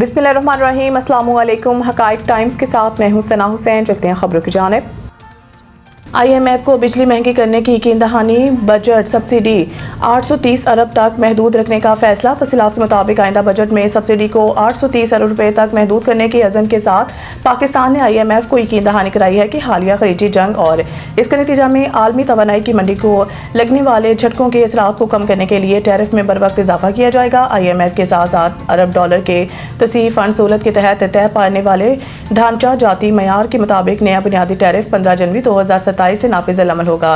बिस्मिल्लाहिर्रहमानिर्रहीम, अस्सलामु अलैकुम। हकाइक टाइम्स के साथ मैं हूं सना हुसैन। चलते हैं खबरों की जानिब। IMF को बिजली महंगी करने की यकीन दहानी, बजट सब्सिडी 830 अरब तक महदूद रखने का फैसला। तफसीलात के मुताबिक आइंदा बजट में सब्सिडी को 830 अरब रुपए तक महदूद करने के अज़म के साथ पाकिस्तान ने IMF को यकीन दहानी कराई है कि हालिया खलीजी जंग और इसके नतीजा में आलमी तवानाई की मंडी को लगने वाले झटकों के असरात को कम करने के लिए टैरिफ में बर वक्त इजाफा किया जाएगा। IMF के साथ $7 अरब के तोसी फंड सहूलत के तहत तय पाने वाले ढांचा जाती मयार के मुताबिक नया बुनियादी टैरिफ 15 जनवरी 2027 से नाफिज अमल होगा।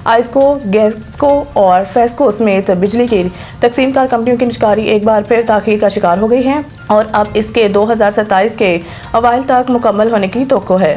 आइस्को, गैसको और फेस्को समेत बिजली की तकसीमकार कंपनियों की निजकारी एक बार फिर ताखीर का शिकार हो गई हैं और अब इसके 2027 के अवाइल तक मुकम्मल होने की तवक्को है।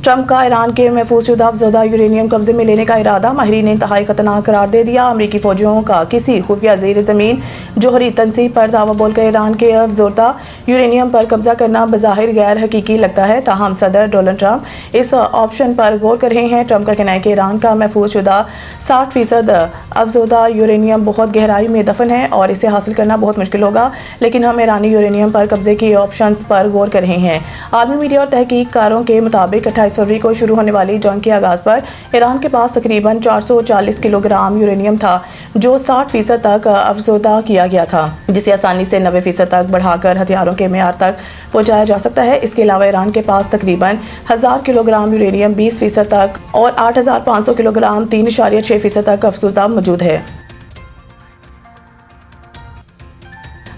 ट्रंप का ईरान के महफूज शुदा अफज़ोदा यूरेनियम कब्जे में लेने का इरादा माहिरीन ने इंतहाई खतरनाक करार दे दिया। अमरीकी फौजियों का किसी खुफिया ज़ेर ज़मीन जोहरी तनसीब पर दावा बोलकर ईरान के अफज़ोदा यूरेनियम पर कब्जा करना बज़ाहिर गैर हकीकी लगता है, ताहम सदर डोनाल्ड ट्रंप इस ऑप्शन पर गौर कर रहे हैं। ट्रंप का कहना है कि ईरान का महफूज शुदा 60% अफज़ोदा यूरेनियम बहुत गहराई में दफन है और इसे हासिल करना बहुत मुश्किल होगा, लेकिन हम ईरानी यूरेनियम पर कब्जे की ऑप्शंस पर गौर कर रहे हैं। आलमी मीडिया और तहकीककारों के मुताबिक 28 फरवरी को शुरू होने वाली जंग के आगाज पर ईरान के पास तकरीबन 440 किलोग्राम यूरेनियम था, जो 60% तक अफज़ोदा किया गया था, जिसे आसानी से 90% तक बढ़ाकर हथियारों के मेयार तक पहुंचाया जा सकता है। इसके अलावा ईरान के पास तकरीबन 1000 किलोग्राम यूरेनियम 20% तक और 8500 किलोग्राम 3.6% तक अफज़ोदा मौजूद है।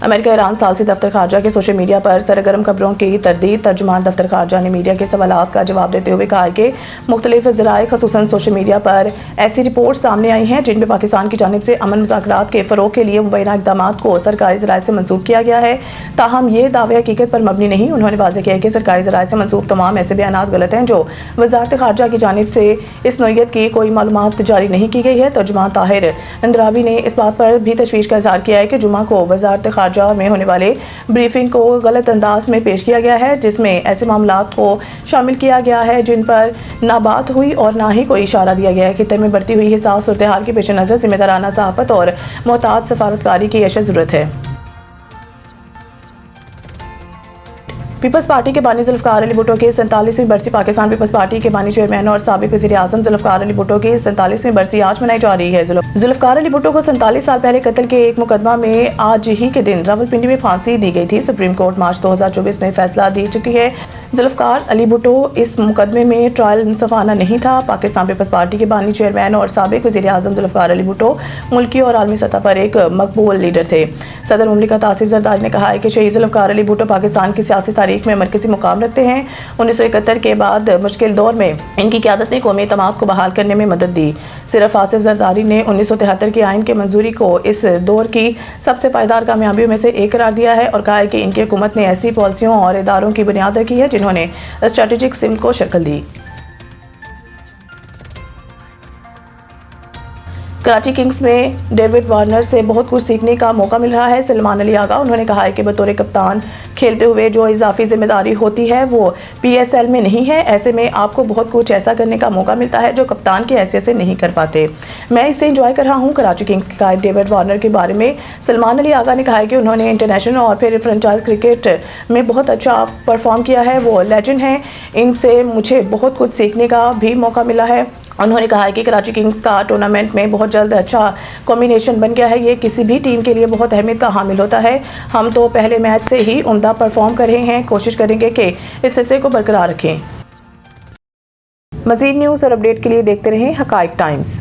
अमेरिका ईरान सालसी दफ्तर खारजा के सोशल मीडिया पर सरगर्म खबरों की तरदीद। तर्जुमान दफ्तर खारजा ने मीडिया के सवालात का जवाब देते हुए कहा कि मुख्तलिफ ज़राए ख़ुसूसन सोशल मीडिया पर ऐसी रिपोर्ट सामने आई हैं जिनमें पाकिस्तान की जानिब से अमन मुज़ाकरात के फ़रोग़ के लिए मुबैना इक़दाम को सरकारी ज़राए से मंसूब किया गया है, ताहम ये दावे हकीकत पर मबनी नहीं। उन्होंने वाज़ेह किया कि सरकारी ज़राए से मंसूब तमाम ऐसे बयानात गलत हैं जो वज़ारत खारजा की जानिब से इस नौइयत की कोई मालूमात जारी नहीं की गई है। तर्जुमान ताहिर इंद्रावी ने इस बात पर भी तशवीश का इज़हार किया है कि जुमा को वज़ारत खारजा में होने वाले ब्रीफिंग को गलत अंदाज में पेश किया गया है, जिसमें ऐसे मामलात को शामिल किया गया है जिन पर ना बात हुई और ना ही कोई इशारा दिया गया है। खित्ते में बढ़ती हुई हिसास सूरत हाल के पेश नज़र जिम्मेदाराना सहाफ़त और मोहतात सफारतकारी की अशद ज़रूरत है। पीपल्स पार्टी के बानी जुल्फ़िकार अली भुट्टो की 47वीं बरसी। पाकिस्तान पीपल्स पार्टी के बानी चेयरमैन और साबिक़ वज़ीर आज़म जुल्फ़िकार अली भुट्टो की 47वीं बरसी आज मनाई जा रही है। जुल्फ़िकार अली भुट्टो को 47 साल पहले कत्ल के एक मुकदमा में आज ही के दिन रावलपिंडी में फांसी दी गई थी। सुप्रीम कोर्ट मार्च 2024 में फैसला दे चुकी है। जुल्फ़िकार अली भुट्टो इस मुकदमे में ट्रायल मुंसफाना नहीं था। पाकिस्तान पीपल्स पार्टी के बानी चेयरमैन और साबिक़ वज़ीर आज़म जुल्फ़िकार अली भुट्टो मुल्की और आलमी सतह पर एक मकबूल लीडर थे। सदर मुमलिकत आसिफ ज़रदारी ने कहा है कि शहीद जुल्फ़िकार अली भुट्टो पाकिस्तान की सियासी तारीख में मरकज़ी मुकाम रखते हैं। 1971 के बाद मुश्किल दौर में इनकी क़यादत ने कौमी एतमाद को बहाल करने में मदद दी। सिर्फ आसिफ ज़रदारी ने 1973 के आइन के मंजूरी को इस दौर की सबसे पायदार कामयाबियों में से एक करार दिया है और कहा है कि इनकी हुकूमत ने ऐसी पॉलिसियों और इदारों की बुनियाद रखी है जिन्होंने स्ट्रेटेजिक सिमत को शक्ल दी। कराची किंग्स में डेविड वार्नर से बहुत कुछ सीखने का मौका मिल रहा है। सलमान अली आगा, उन्होंने कहा है कि बतौर कप्तान खेलते हुए जो इजाफी जिम्मेदारी होती है वो PSL में नहीं है। ऐसे में आपको बहुत कुछ ऐसा करने का मौका मिलता है जो कप्तान की हैसियत से नहीं कर पाते। मैं इसे एंजॉय कर रहा हूँ। कराची किंग्स के कायद डेविड वार्नर के बारे में सलमान अली आगा ने कहा है कि उन्होंने इंटरनेशनल और फिर फ्रेंचाइज क्रिकेट में बहुत अच्छा परफॉर्म किया है। वो लेजेंड हैं, इनसे मुझे बहुत कुछ सीखने का भी मौका मिला है। उन्होंने कहा है कि कराची किंग्स का टूर्नामेंट में बहुत जल्द अच्छा कॉम्बिनेशन बन गया है। ये किसी भी टीम के लिए बहुत अहमियत का हामिल होता है। हम तो पहले मैच से ही उम्दा परफॉर्म कर रहे हैं, कोशिश करेंगे कि इस हिस्से को बरकरार रखें। मज़ीद न्यूज़ और अपडेट के लिए देखते रहें हकाइक टाइम्स।